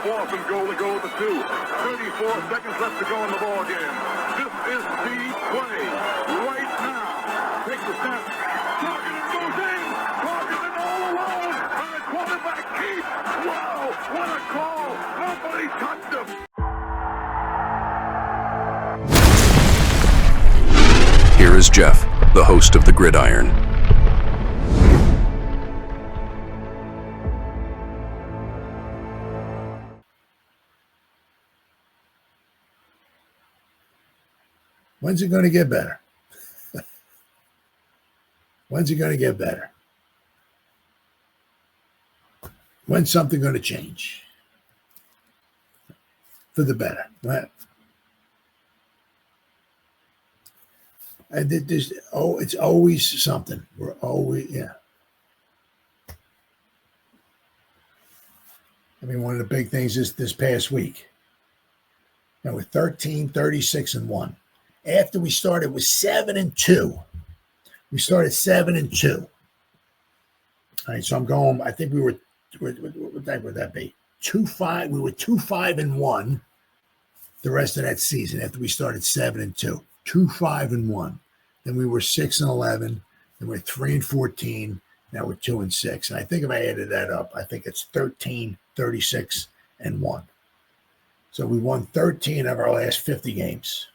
4th and goal to go to 2. 34 seconds left to go in the ball game. This is the play right now. Takes the snap. Targeted goes in. Targeted all alone. And the quarterback keeps. Wow, what a call. Nobody touched him. Here is Jeff, the host of the Gridiron. When's it going to get better? When's it going to get better? When's something going to change? For the better. Right? It's always something. We're always, yeah. I mean, one of the big things is this past week. Now we're 13, 36, and 1. After we started with 7-2. We started 7-2. All right, so I'm going, I think we were, what type would that be? 2-5. We were 2-5-1 the rest of that season after we started 7-2. 2-5-1. Then we were 6-11. Then we're 3-14. Now we're 2-6. And I think if I added that up, I think it's 13, 36, and 1. So we won 13 of our last 50 games.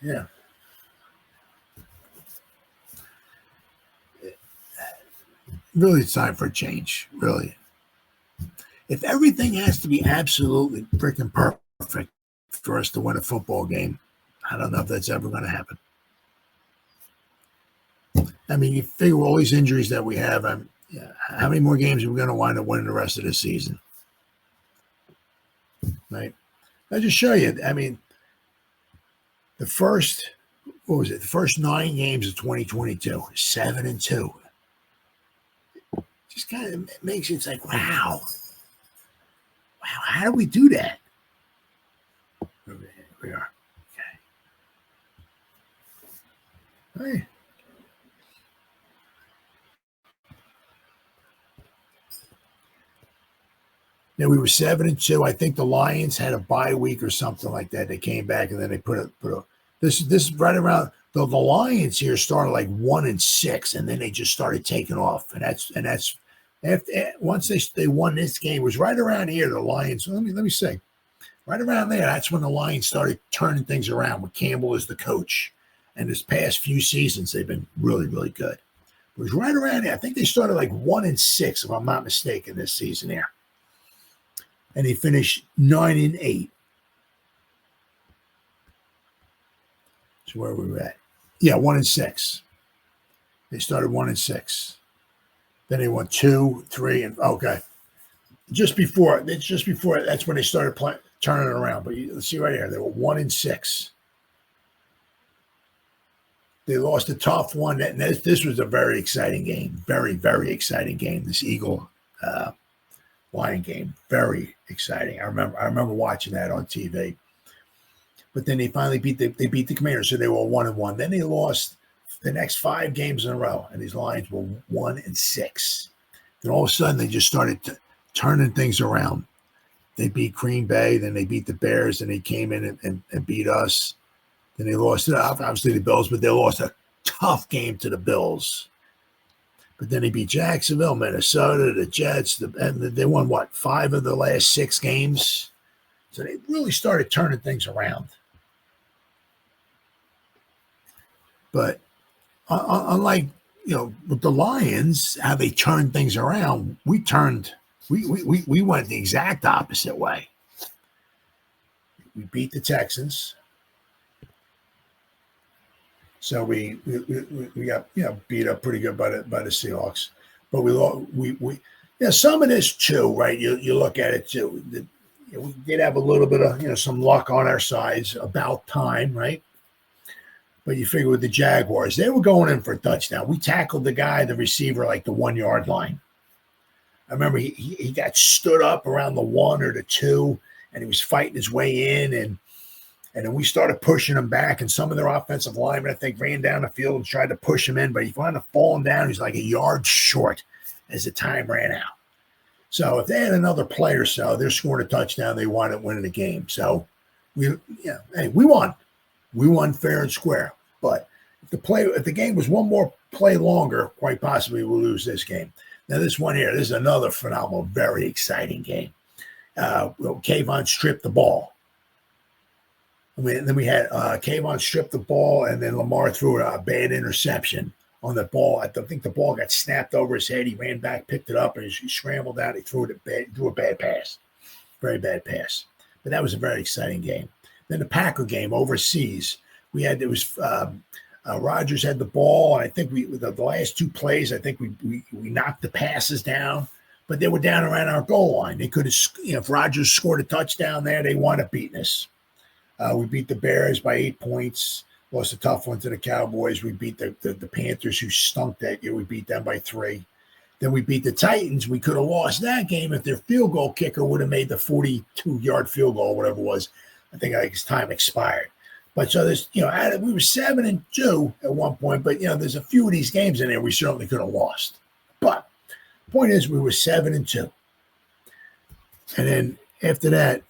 Yeah. Really, it's time for a change, really. If everything has to be absolutely freaking perfect for us to win a football game, I don't know if that's ever going to happen. I mean, you figure all these injuries that we have, how many more games are we going to wind up winning the rest of the season? Right? I'll just show you. I mean, the first 9 games of 2022, 7-2. Just kind of makes it's like, wow, how do we do that? Here we are. Okay. Hey. Now we were 7-2. I think the Lions had a bye week or something like that. They came back and then they put a this is right around the Lions here started like 1-6 and then they just started taking off. And that's after once they won this game, it was right around here. The Lions, let me say, right around there, that's when the Lions started turning things around with Campbell as the coach. And this past few seasons, they've been really, really good. It was right around there. I think they started like 1-6, if I'm not mistaken, this season here. And they finished 9-8. So where were we at? Yeah, 1-6. They started 1-6. Then they won 2, 3, and okay. Just before that's when they started turning it around. But let's see right here, they were 1-6. They lost a tough one. And this was a very exciting game. Very, very exciting game. This Eagle Lion game, very exciting. I remember watching that on TV. But then they finally beat the Commanders, so they were 1-1. Then they lost the next 5 games in a row, and these Lions were 1-6. Then all of a sudden they just started turning things around. They beat Green Bay, then they beat the Bears, and they came in and beat us. Then they lost obviously the Bills, but they lost a tough game to the Bills. But then they beat Jacksonville, Minnesota, the Jets, and they won, 5 of the last 6 games? So they really started turning things around. But unlike, with the Lions, how they turned things around, we went the exact opposite way. We beat the Texans. So we got beat up pretty good by the Seahawks, but we some of this too, right? You look at it too. We did have a little bit of some luck on our sides about time, right? But you figure with the Jaguars, they were going in for a touchdown. We tackled the receiver, like the 1 yard line. I remember he got stood up around the 1 or the 2, and he was fighting his way in, and then we started pushing him back, and some of their offensive linemen, I think, ran down the field and tried to push him in, but he wound up falling down. He was like a yard short as the time ran out. So if they had another play or so, they're scoring a touchdown, they wind up winning the game. So we won. We won fair and square. But if the game was one more play longer, quite possibly we'll lose this game. Now this one here, this is another phenomenal, very exciting game. Kayvon stripped the ball. Then we had Kayvon stripped the ball, and then Lamar threw a bad interception on the ball. I think the ball got snapped over his head. He ran back, picked it up, and he scrambled out. He threw a bad pass, very bad pass. But that was a very exciting game. Then the Packer game overseas. Rodgers had the ball, and I think the last two plays, I think we knocked the passes down, but they were down around our goal line. They could have, if Rodgers scored a touchdown there, they wound up beating us. We beat the Bears by 8 points, lost a tough one to the Cowboys. We beat the Panthers, who stunk that year. We beat them by 3. Then we beat the Titans. We could have lost that game if their field goal kicker would have made the 42-yard field goal, whatever it was. I think his time expired. But so there's, we were 7-2 at one point, but there's a few of these games in there we certainly could have lost. But the point is, we were 7-2. And then after that,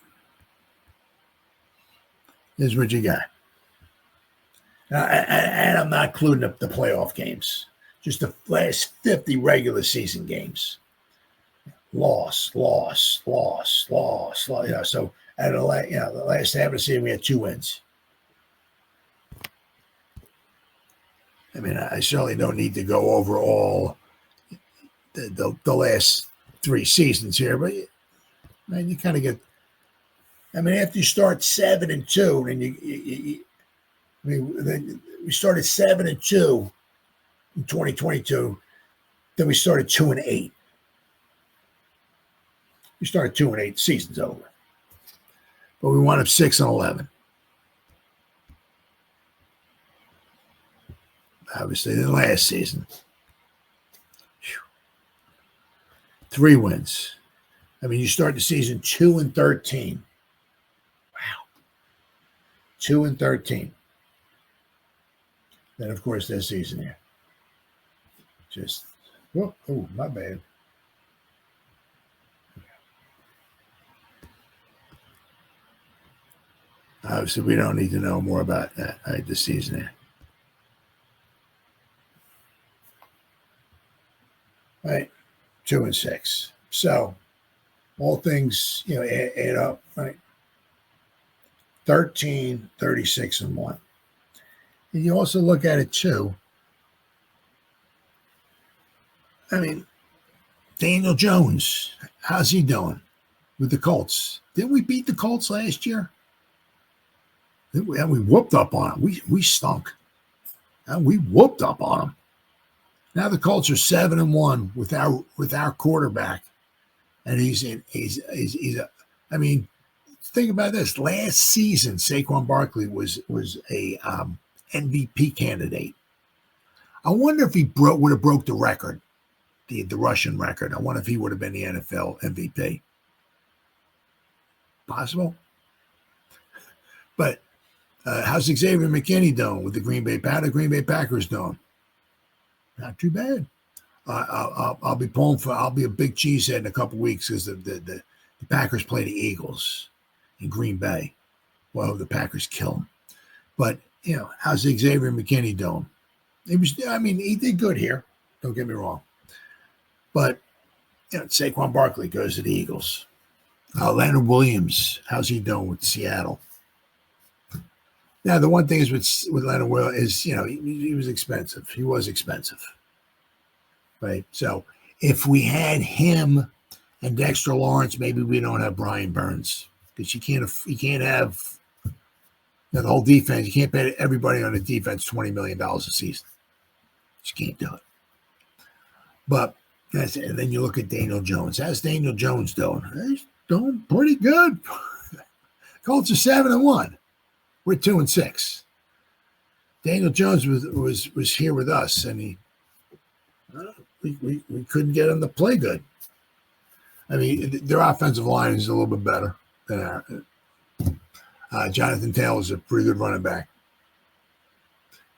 here's what you got. And I'm not including the playoff games, just the last 50 regular season games. Loss. So out of the last half of the season, we had 2 wins. I mean, I certainly don't need to go over all the last 3 seasons here, but man, you kind of get. I mean, after you start 7-2, then we started 7-2 in 2022. Then we started 2-8. We started 2-8. Season's over, but we wound up 6-11. Obviously, the last season, 3 wins. I mean, you start the season 2-13. Wow, 2-13. Then, of course, this season here, my bad. Obviously, we don't need to know more about that. This season here. Right, 2-6. So, all things add up. Right, 13, 36-1. And you also look at it too. I mean, Daniel Jones, how's he doing with the Colts? Didn't we beat the Colts last year? And we whooped up on them. We stunk. And we whooped up on them. Now the Colts are 7-1 with our quarterback, and he's I mean, think about this. Last season, Saquon Barkley was a MVP candidate. I wonder if he would have broke the record, the Russian record. I wonder if he would have been the NFL MVP. Possible, but how's Xavier McKinney doing with the Green Bay? How the Green Bay Packers doing? Not too bad. I'll be pulling for. I'll be a big cheesehead in a couple weeks because the Packers play the Eagles in Green Bay. Well, the Packers kill them. But how's Xavier McKinney doing? He did good here. Don't get me wrong. But Saquon Barkley goes to the Eagles. Leonard Williams, how's he doing with Seattle? Now, the one thing is with Leonard Williams is, he was expensive. He was expensive, right? So if we had him and Dexter Lawrence, maybe we don't have Brian Burns because you can't have the whole defense. You can't pay everybody on the defense $20 million a season. You can't do it. But that's it. And then you look at Daniel Jones. How's Daniel Jones doing? He's doing pretty good. Colts are 7-1. We're 2-6. Daniel Jones was here with us, and we couldn't get him to play good. I mean, their offensive line is a little bit better than our. Jonathan Taylor's a pretty good running back,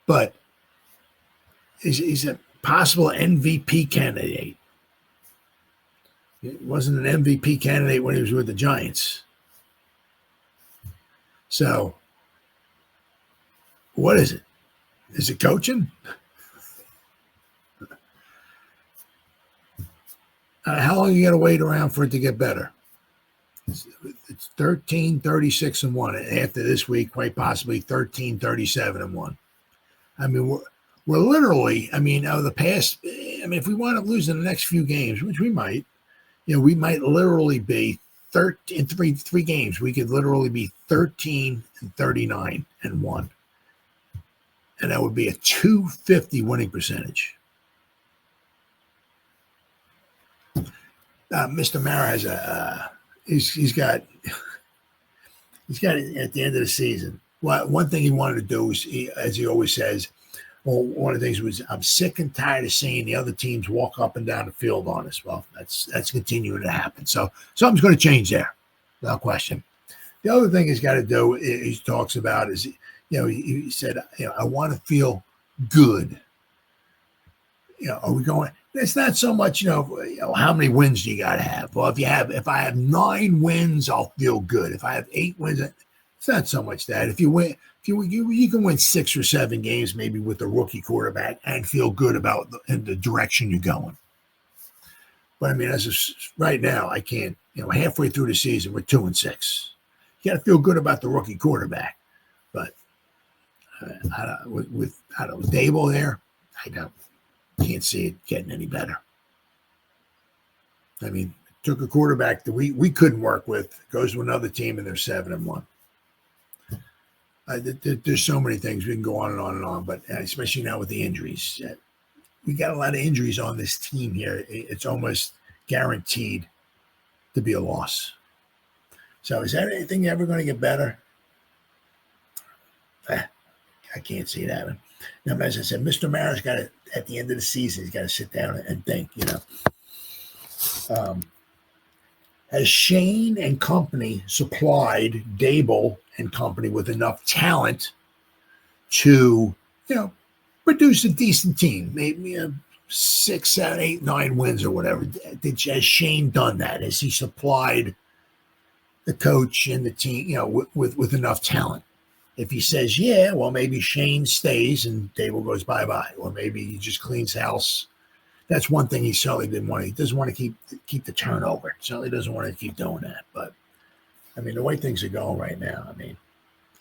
but he's a possible MVP candidate. He wasn't an MVP candidate when he was with the Giants. So, what is it? Is it coaching? How long are you going to wait around for it to get better? It's 13, 36, and 1. And after this week, quite possibly 13, 37, and 1. I mean, we're literally, over the past, if we wind up losing the next few games, which we might, we might literally be 13 in three games. We could literally be 13 and 39 and 1. And that would be a 250 winning percentage. Mr. Mara has he's got at the end of the season. Well, one thing he wanted to do is, as he always says, one of the things was, I'm sick and tired of seeing the other teams walk up and down the field on us. Well, that's continuing to happen. So something's going to change there, no question. The other thing he's got to do, he talks about, is, he said, I want to feel good. Are we going? It's not so much, how many wins do you got to have? Well, if I have 9 wins, I'll feel good. If I have 8 wins, it's not so much that. If you win, you can win 6 or 7 games, maybe with a rookie quarterback, and feel good about the direction you're going. But as of right now, I can't. Halfway through the season, we're 2-6. You got to feel good about the rookie quarterback. But with Daboll there, can't see it getting any better. Took a quarterback that we couldn't work with, goes to another team, and they're 7-1. There's so many things we can go on and on and on, but especially now with the injuries, we got a lot of injuries on this team here. It's almost guaranteed to be a loss. So is that anything ever going to get better? I can't see it happening. Now, as I said, Mr. Mara's got to, at the end of the season, he's got to sit down and think, Has Schoen and company supplied Daboll and company with enough talent to, produce a decent team? Maybe 6, 7, 8, 9 wins or whatever. Has Schoen done that? Has he supplied the coach and the team, with enough talent? If he says, yeah, well, maybe Schoen stays and Daboll goes bye-bye. Or maybe he just cleans house. That's one thing he certainly didn't want. He doesn't want to keep the turnover. Certainly doesn't want to keep doing that. But, the way things are going right now, I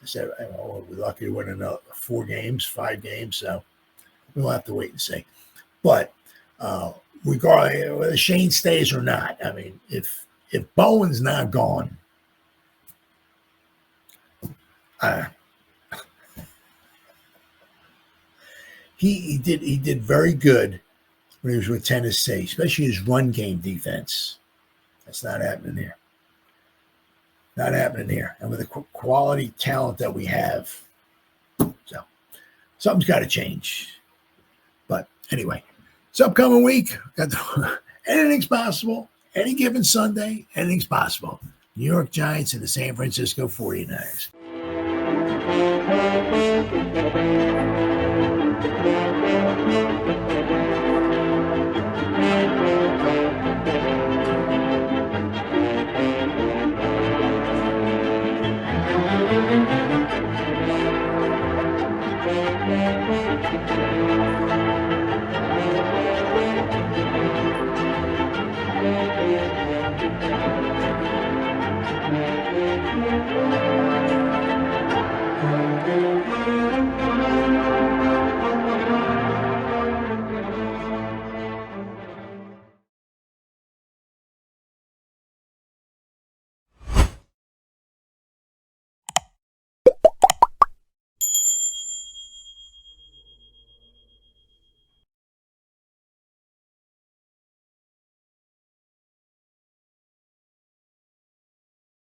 said, we're lucky to win another 4 games, 5 games. So we'll have to wait and see. But regardless, whether Schoen stays or not, if Bowen's not gone, he did very good when he was with Tennessee, especially his run game defense. That's not happening here. Not happening here. And with the quality talent that we have, so something's got to change. But anyway, it's upcoming week. Anything's possible. Any given Sunday, anything's possible. New York Giants and the San Francisco 49ers.